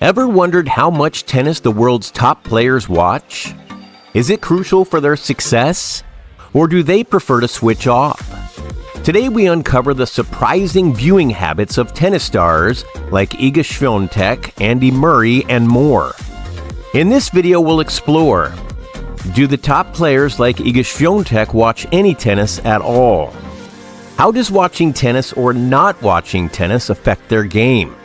Ever wondered how much tennis the world's top players watch? Is it crucial for their success? Or do they prefer to switch off? Today we uncover the surprising viewing habits of tennis stars like Iga Swiatek, Andy Murray, and more. In this video we'll explore: do the top players like Iga Swiatek watch any tennis at all? How does watching tennis or not watching tennis affect their game?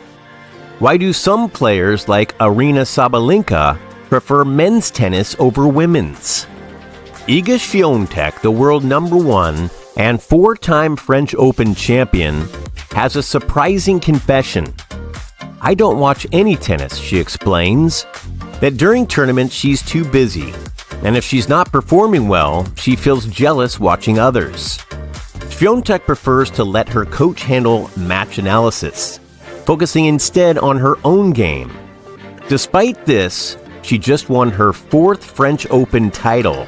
Why do some players like Aryna Sabalenka prefer men's tennis over women's? Iga Swiatek, the world #1 and 4-time French Open champion, has a surprising confession. "I don't watch any tennis," she explains. That during tournaments she's too busy, and if she's not performing well, she feels jealous watching others. Swiatek prefers to let her coach handle match analysis, focusing instead on her own game. Despite this, she just won her 4th French Open title,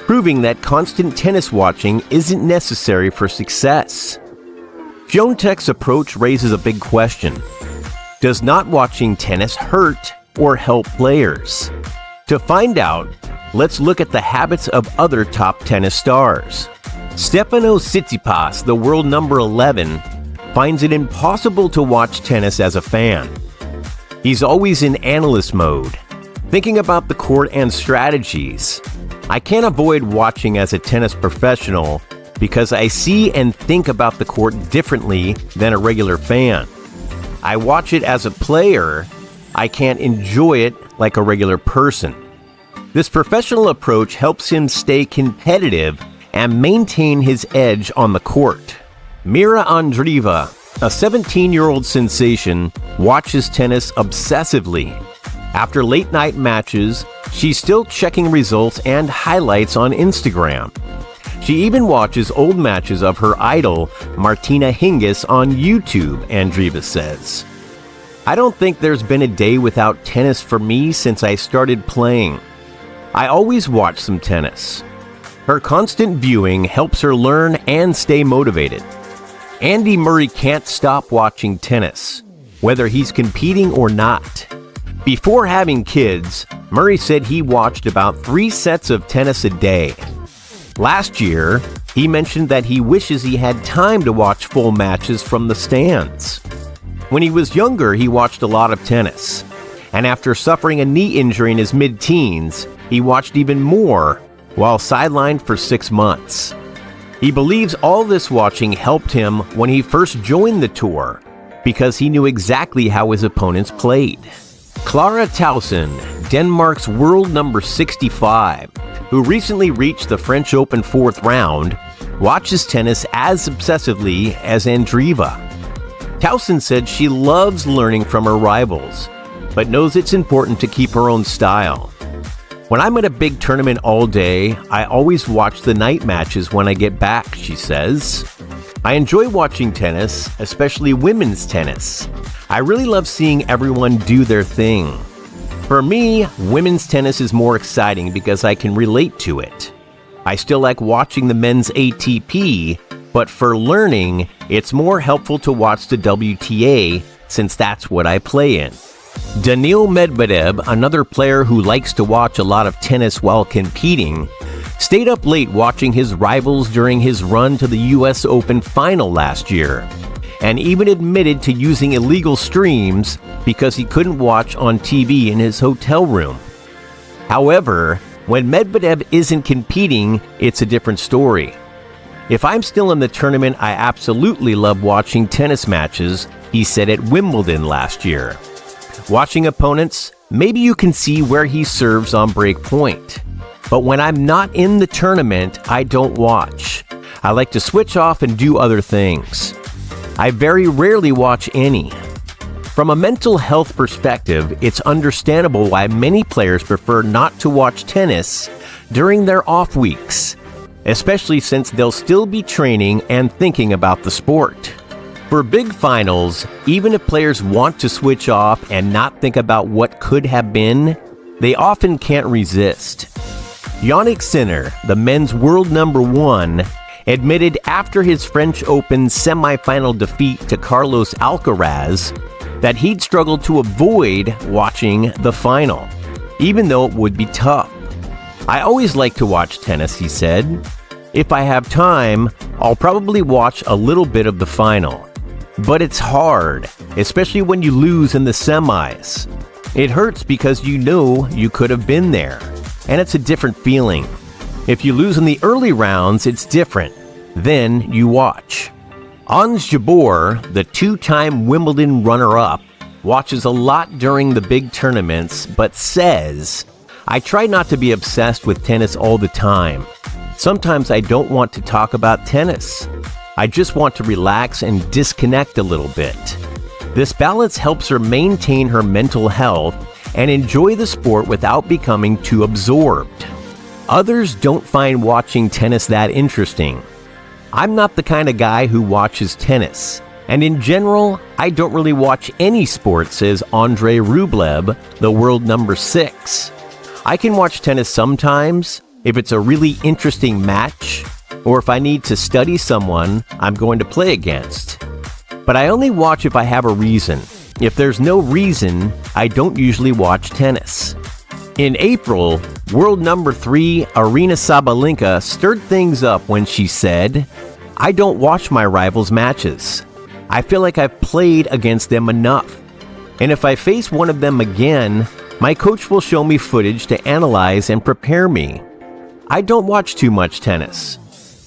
proving that constant tennis watching isn't necessary for success. Swiatek's approach raises a big question. Does not watching tennis hurt or help players? To find out, let's look at the habits of other top tennis stars. Stefanos Tsitsipas, the world #11, finds it impossible to watch tennis as a fan. He's always in analyst mode, thinking about the court and strategies. "I can't avoid watching as a tennis professional because I see and think about the court differently than a regular fan. I watch it as a player. I can't enjoy it like a regular person." This professional approach helps him stay competitive and maintain his edge on the court. Mirra Andreeva, a 17-year-old sensation, watches tennis obsessively. After late-night matches, she's still checking results and highlights on Instagram. She even watches old matches of her idol, Martina Hingis, on YouTube, Andreeva says. "I don't think there's been a day without tennis for me since I started playing. I always watch some tennis." Her constant viewing helps her learn and stay motivated. Andy Murray can't stop watching tennis, whether he's competing or not. Before having kids, Murray said he watched about 3 sets of tennis a day. Last year, he mentioned that he wishes he had time to watch full matches from the stands. When he was younger, he watched a lot of tennis, and after suffering a knee injury in his mid-teens, he watched even more while sidelined for 6 months. He believes all this watching helped him when he first joined the tour because he knew exactly how his opponents played. Clara Tauson, Denmark's world #65, who recently reached the French Open 4th round, watches tennis as obsessively as Andreeva. Tauson said she loves learning from her rivals, but knows it's important to keep her own style. "When I'm at a big tournament all day, I always watch the night matches when I get back," she says. "I enjoy watching tennis, especially women's tennis. I really love seeing everyone do their thing. For me, women's tennis is more exciting because I can relate to it. I still like watching the men's ATP, but for learning, it's more helpful to watch the WTA since that's what I play in." Daniil Medvedev, another player who likes to watch a lot of tennis while competing, stayed up late watching his rivals during his run to the US Open final last year, and even admitted to using illegal streams because he couldn't watch on TV in his hotel room. However, when Medvedev isn't competing, it's a different story. "If I'm still in the tournament, I absolutely love watching tennis matches," he said at Wimbledon last year. Watching opponents, maybe you can see where he serves on break point. "But when I'm not in the tournament, I don't watch. I like to switch off and do other things. I very rarely watch any." From a mental health perspective, it's understandable why many players prefer not to watch tennis during their off weeks, especially since they'll still be training and thinking about the sport. For big finals, even if players want to switch off and not think about what could have been, they often can't resist. Jannik Sinner, the men's world #1, admitted after his French Open semifinal defeat to Carlos Alcaraz that he'd struggle to avoid watching the final, even though it would be tough. "I always like to watch tennis," he said. "If I have time, I'll probably watch a little bit of the final. But it's hard, especially when you lose in the semis. It hurts because you know you could have been there, and it's a different feeling. If you lose in the early rounds, it's different. Then you watch." Ons Jabeur, the two-time Wimbledon runner-up, watches a lot during the big tournaments, but says, "I try not to be obsessed with tennis all the time. Sometimes I don't want to talk about tennis. I just want to relax and disconnect a little bit." This balance helps her maintain her mental health and enjoy the sport without becoming too absorbed. Others don't find watching tennis that interesting. "I'm not the kind of guy who watches tennis, and in general, I don't really watch any sport," says Andrei Rublev, the world number 6. "I can watch tennis sometimes if it's a really interesting match, or if I need to study someone I'm going to play against. But I only watch if I have a reason. If there's no reason, I don't usually watch tennis." In April, world number 3 Aryna Sabalenka stirred things up when she said, "I don't watch my rivals' matches. I feel like I've played against them enough. And if I face one of them again, my coach will show me footage to analyze and prepare me. I don't watch too much tennis.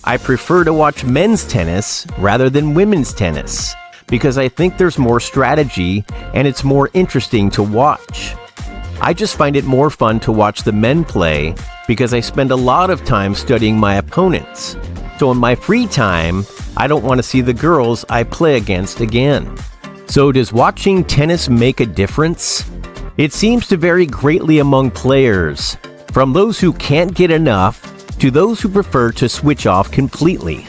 I prefer to watch men's tennis rather than women's tennis because I think there's more strategy and it's more interesting to watch. I just find it more fun to watch the men play because I spend a lot of time studying my opponents. So in my free time, I don't want to see the girls I play against again." So does watching tennis make a difference? It seems to vary greatly among players, from those who can't get enough to those who prefer to switch off completely.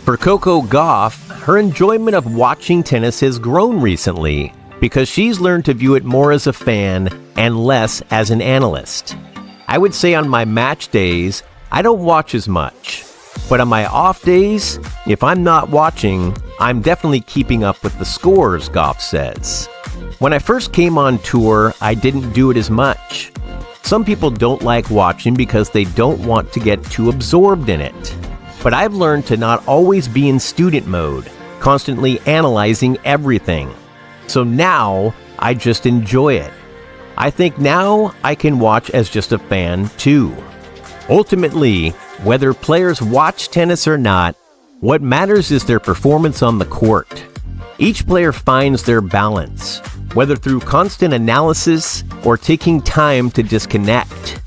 For Coco Gauff, her enjoyment of watching tennis has grown recently because she's learned to view it more as a fan and less as an analyst. "I would say on my match days, I don't watch as much. But on my off days, if I'm not watching, I'm definitely keeping up with the scores," Gauff says. "When I first came on tour, I didn't do it as much. Some people don't like watching because they don't want to get too absorbed in it. But I've learned to not always be in student mode, constantly analyzing everything. So now, I just enjoy it. I think now I can watch as just a fan too." Ultimately, whether players watch tennis or not, what matters is their performance on the court. Each player finds their balance, whether through constant analysis or taking time to disconnect.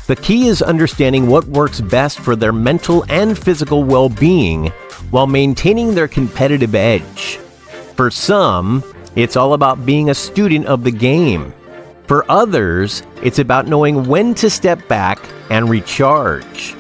The key is understanding what works best for their mental and physical well-being while maintaining their competitive edge. For some, it's all about being a student of the game. For others, it's about knowing when to step back and recharge.